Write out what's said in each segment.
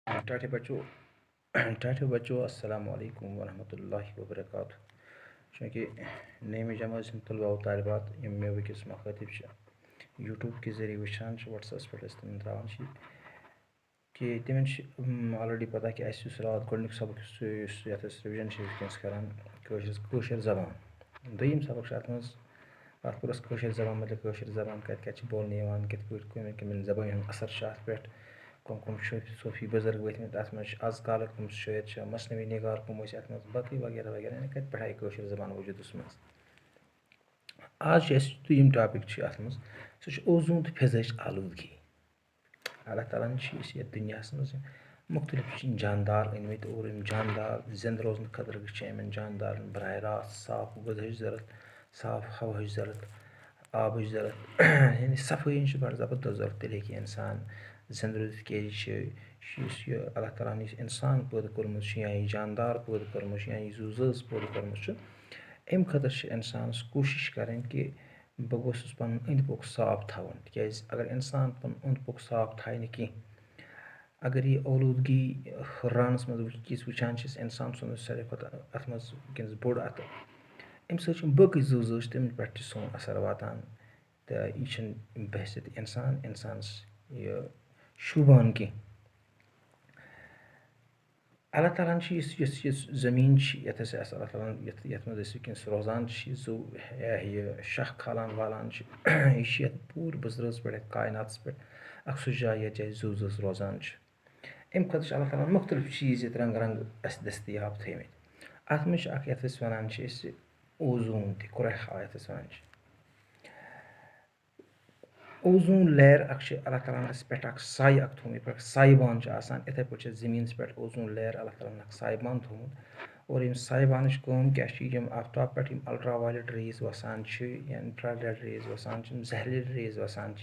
टाटे बच्चों अस्सलाम वालेकुम वरहमतुल्लाहि वबरकातुहू चूँकि नेम जमात तलबा व तालिबात यम मे वकिस मखातिब यूट्यूब के ज़रिए वुचान व्हाट्सएप्स पे तमन त्रावान कि तमन ऑलरेडी पता कि रात गोडनिक सबक रिविजन वनकस करान कशर ज़बान दोयम सबक अत कोर कशर ज़बान मतलब कशर ज़बान कत बोलने कत कमिन ज़बान हूँ असर पे कम सूफी बुजुर्ग वथमत अत आज काल कम शायर मसनवी निगार कम अत बाकी वगैरह वगैरह कत पे आई कशर ज़बान वजूदस मज आज दोयम टॉपिक अत सह ओजोन तो फिज़ाच आलूदगी अल्लाह ताला ये दुनिया मज मुख्तलिफ जानदार अनमत और जानदार जिंद रोजन खतर इन जानदार बरह रास्त साफ गज़ा ज़रूरत साफ हवा ज़रूरत आब ज़रूरत यानी सफाई बड़ ज़बरदस्त ज़रूरत तेल हे इंसान जिंद रोजित क्या अल्लाह ताला इंसान पैदा कोर्मुत या यह जानदार पैदा कोर्मुत या यह जू पैदा कोर्मुत अम खतर इंसानस कोशिश करें कि बह गोस पन अंद पुक साफ थवन तक अगर इंसान पन अंद पुक साफ थाय न कह अगर यह औलूदगी हुर्रानस मज वुचान इंसान सुन सारे खुद अत मज वनकस बोड़ अत अम सकी जू तम पे सोन असर वातान तो यह बहसियत इंसानस यह शूबान कह अल्लाह ताला ज़मीन ये अल्लाह ताला ये वनकस रोजान जू यह शह खालान वालान यह पूर बजरस पे कायनात पे अख सह जाए ये जू रोजान अम खतर अल्लाह ताला मुख्तलिफ चीज़ ये रंग रंग दस्तियाब थमत अत मज ये वन ओजोन कुरह ये वन ओजोन लेयर अल्लाह ताला पे साय थोमुत साइबान इथे पे ज़मीन पे ओजोन लेयर अल्लाह ताला साइबान थोमुत और यम साइबान क्या आफ्ताब पे अल्ट्रा वायलेट रेज वसान या इंफ्रारेड रेज वसान जहरीली रेज वसान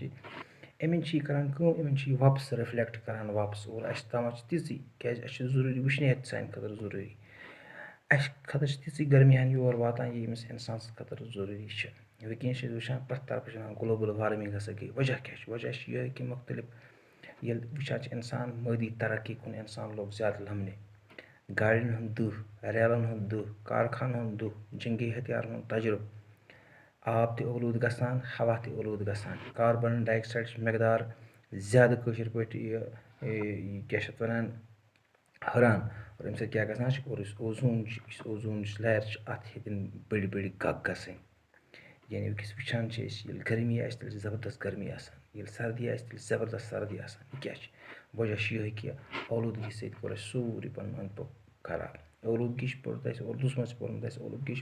अमन करान अमन वापस रिफ्लेक्ट करान वापस और अस तम तीजी क्या जरूरी वुशनेर सान खतर जरूरी अस खतर तीजी गर्मियान योर वातान यमिस इंसान खतर जरूरी वुकस वुचान प्रथ तरफ ग्लोबल वार्मिंग हसा गई वजह क्या वजह यह कि मुख्तलिफ ये वुचान इंसान मदी तरक्की कुन इंसान लोग ज़्यादा लमने गाड़िन हूँ दुह रेलन हूँ दुह कारखान हूँ दुह जंगी हथियार हूँ तजुर्ब आब तलूद गसान हवा तलूद गसान कार्बन डाइऑक्साइड मकदार ज़्यादा कशर पे क्या वन हुरान और अम क्या गसान और ओजोन लेयर अत हेतन बड़ी बड़ी गग गसन यानी वुकस वुचान गर्मी आल ज़बरदस्त गर्मी ये सर्दी आल ज़बरदस्त सर्दी यह क्या वजह यह कि औलूदगी सत कोर सोरे पन अंद पुक खराब औलूदगी पोर्मुत उर्दूस मज पोर्मुत औलूदगी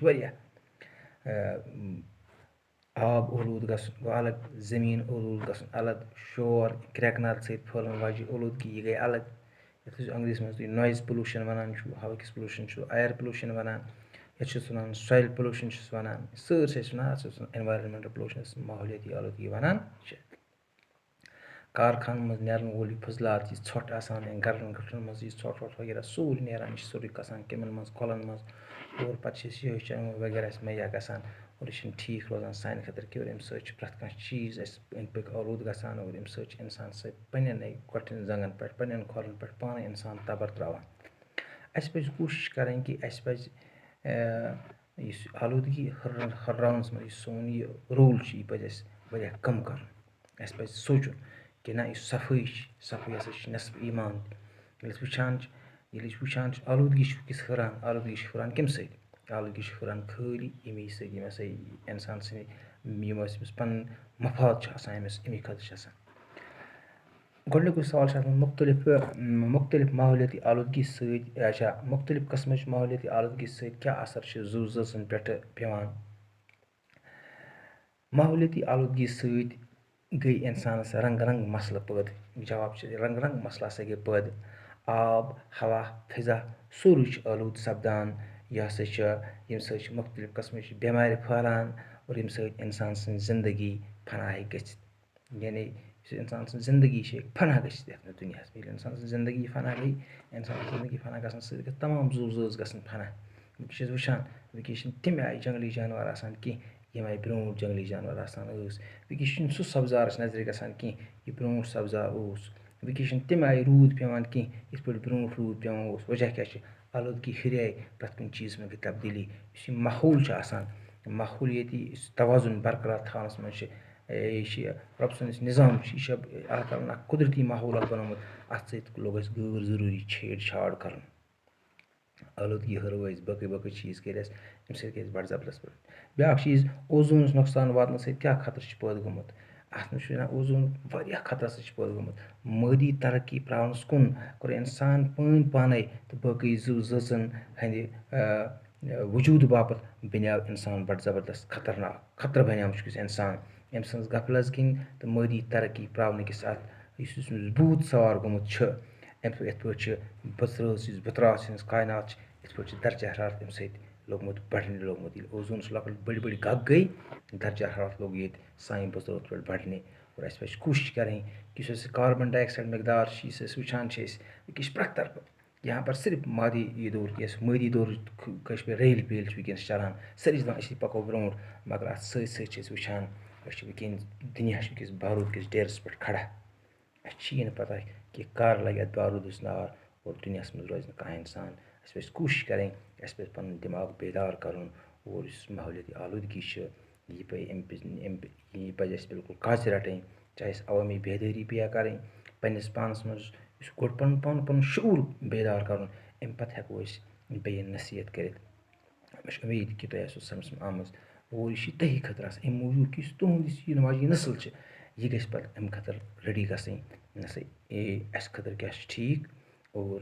आब औलूद गसन गो अलग ज़मीन औलूद गसन अलग शोर क्रैकनर सत फहलन वाजि औलूदगी यह गई अलग ये अंग्रेजी मज नॉइज पोल्यूशन वनान हवा किस पोल्यूशन एयर पोल्यूशन वनान ये वन सॉइल पोल्यूशन वनान सरसे एनवायरमेंटल पोल्यूशन माहौलियाती आलूदगी वनान कारखान मज नेरन वोल फजलात यह ोट आसान गटरन गटरन मज यह ोट वोट वगैरह सोरे नेरान सोरे गसान कमन मज कलन मज और पे यह वगैरह मुहैया गसान और यह ठीक रोजान सान खतर कि अम प्रथ कह चीज़ अंद पक आलूद गसान और अम इंसान पन्न कठन जंगन पे पन्न खोलन पे पाने इंसान तबर त्रावान अस पे कोशिश करें कि अस पे आलूदगी हुर्रानस मज सोन यह रोल यह पे वारिया कम कर अस पे सोचुन कि ना यह सफाई हसा नस्फ ईमान ये वुचान आलूदगी हुरान आलूदगी हुरान कम सत आलूदगी हुरान खाली अमी सत हसा इंसान समिस पन मफाद अमी खतर गोडनिक सवाल मुख्तलिफ माहौलियाती आलूदगी मुख्तलिफ कस्म माहौलियाती आलूदगी सत क्या असर जू ज़न पे पेवान माहौलियाती आलूदगी सत गई इंसानस रंग रंग मसल पैद जवाब रंग रंग मसल हसा गई पैद आब हवा फिजा सोरे आलूद सपदान यह हसा यम मुख्तलिफ कस्म बेमार फहलान और यम इंसान सद जिंदगी फना हे गि यानी इंसान सद जिंदगी फना गि दुनिया इंसान जिंदगी फना गई इंसान जिंदगी फना गसन सत तमाम जू गसन फना वुकस वुचान वुकस तम आय जंगली जानवर आसान कह यम आय ब्रो जंगली जानवर आसान वुकस सह सब्जार नजर गसान कह यह ब्रो सब्जार وٕنکٮ۪س چھِنہٕ تَمہِ آیہِ روٗد پیٚوان کینٛہہ یِتھ پٲٹھۍ برونٛٹھ روٗد پیٚوان اوس. وجہ کیٛاہ چھِ؟ آلوٗدگی ہُرے پرٛٮ۪تھ کُنہِ چیٖزَس منٛز گٔے تبدیٖلی. یُس یہِ ماحول چھُ آسان ماحولیٲتی یُس توازُن برقرار تھاونَس منٛز چھِ یہِ چھِ رۄبہٕ سُنٛد یُس نِظام چھُ یہِ چھِ اللہ تعالیٰ ہَن اَکھ قُدرتی ماحول اَکھ بنومُت. اَتھ سۭتۍ لوٚگ اَسہِ غٲر ضروٗری چھیڑ چھاڑ کَرُن. آلوٗدگی ہُرٲے اَسہِ باقٕے باقٕے چیٖز کٔرۍ اَسہِ اَمہِ سۭتۍ گٔے اَسہِ بَڑٕ زبردست پٲٹھۍ. بیٛاکھ چیٖز اوزوٗنَس نۄقصان واتنہٕ سۭتۍ کیٛاہ خطرٕ چھُ پٲدٕ گوٚمُت. اَتھ منٛز چھُ وَنان اوزوٗن واریاہ خطرٕ سۭتۍ چھُ پٲدٕ گوٚمُت. مٲدی ترقی پرٛاونَس کُن کوٚر اِنسان پانے تہٕ باقٕے زُو زٲژَن ہٕنٛدِ وجوٗدٕ باپَتھ بنیٛاو اِنسان بَڑٕ زبردست خطرناک خطرٕ بنیٛاو چھُ اِنسان. أمۍ سٕنٛز غفلت کِنۍ تہٕ مٲدی ترقی پرٛاونہٕ کِس اَتھ یُس أمِس بھوٗت سوار گوٚمُت چھُ یِتھ پٲٹھۍ چھِ بٕژرٲژ یُس بٕتراژ یُس کاینات چھِ یِتھ پٲٹھۍ چھِ درجہِ حرارت اَمہِ سۭتۍ لوٚگمُت بَڑنہِ لوٚگمُت. ییٚلہِ اوزوٗنَس لۄکٕٹۍ بٔڑۍ بٔڑۍ گَگھ گٔے درجہِ حرارت لوٚگ ییٚتہِ سانہِ بٕژرٲژ پٮ۪ٹھ بَڑنہِ. اور اَسہِ پَزِ کوٗشِش کَرٕنۍ کہِ یُس اَسہِ کاربن ڈاے آکسایڈ مقدار چھِ یُس أسۍ وٕچھان چھِ أسۍ وٕنکٮ۪س چھِ پرٛٮ۪تھ طرفہٕ یہاں پر صرف مادی یہِ دور یۄس مٲدی دورٕچ کٲشِر ریل پیل چھِ وٕنکٮ۪نَس چَلان سٲری چھِ دَپان أسۍ پَکو برونٛٹھ مگر اَتھ سۭتۍ سۭتۍ چھِ أسۍ وٕچھان أسۍ چھِ وٕنکٮ۪ن دُنیا چھِ وٕنکٮ۪س باروٗد کِس ڈیرَس پٮ۪ٹھ کھڑا. اَسہِ چھِ یی نہٕ پَتہ کہِ کر لَگہِ اَتھ باروٗدَس نار اور دُنیاہَس منٛز روزِ نہٕ کانٛہہ اِنسان. اَسہِ پَزِ کوٗشِش کَرٕنۍ اَسہِ پَزِ پَنُن دٮ۪ماغ بیدار کَرُن اور یُس ماحولیٲتی آلوٗدگی چھِ یہِ پَزِ اَسہِ بِلکُل کاسہِ رَٹٕنۍ. چاہے أسۍ عوٲمی بیدٲری پیٚیا کَرٕنۍ پنٛنِس پانَس منٛز یُس گۄڈٕ پَنُن شعوٗر بیدار کَرُن اَمہِ پَتہٕ ہٮ۪کو أسۍ بیٚیہِ نصیحت کٔرِتھ. مےٚ چھُ اُمید کہِ تۄہہِ آسیو سَمجھ آمٕژ اور یہِ چھِ تُہی خٲطرٕ آسان اَمہِ موٗجوٗب کہِ یُس تُہُنٛد یُس یِنہٕ واجیٚنۍ نسٕل چھِ یہِ گژھِ پَتہٕ اَمہِ خٲطرٕ ریڈی گژھٕنۍ نسا اَسہِ خٲطرٕ کیٛاہ چھُ ٹھیٖک اور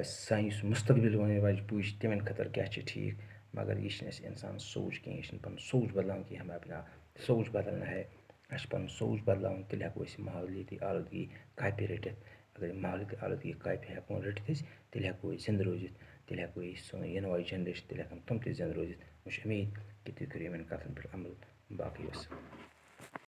سانہِ یُس مُستقبِل وَنہِ واجہِ پُے چھِ تِمَن خٲطرٕ کیٛاہ چھِ ٹھیٖک. مگر یہِ چھِنہٕ اَسہِ اِنسان سونٛچ کِہیٖنۍ یہِ چھِنہٕ پَنُن سونٛچ بدلاوُن کینٛہہ ہمیں اپنا سونٛچ بدلنا ہے. اَسہِ چھِ پَنُن سونٛچ بدلاوُن تیٚلہِ ہٮ۪کو أسۍ ماحولیٲتی آلوٗدگی کاپہِ رٔٹِتھ. اگر ماحولیٲتی آلوٗدگی کاپہِ ہٮ۪کو رٔٹِتھ أسۍ تیٚلہِ ہٮ۪کو أسۍ زِندٕ روٗزِتھ تیٚلہِ ہٮ۪کو أسۍ سٲنۍ یِنہٕ واجہِ جَنریشن تیٚلہِ ہٮ۪کَن تِم تہِ زِندٕ روٗزِتھ. مےٚ چھُ اُمید کہِ تُہۍ کٔرِو یِمَن کَتھَن پٮ۪ٹھ عمل باقٕے وَسلام.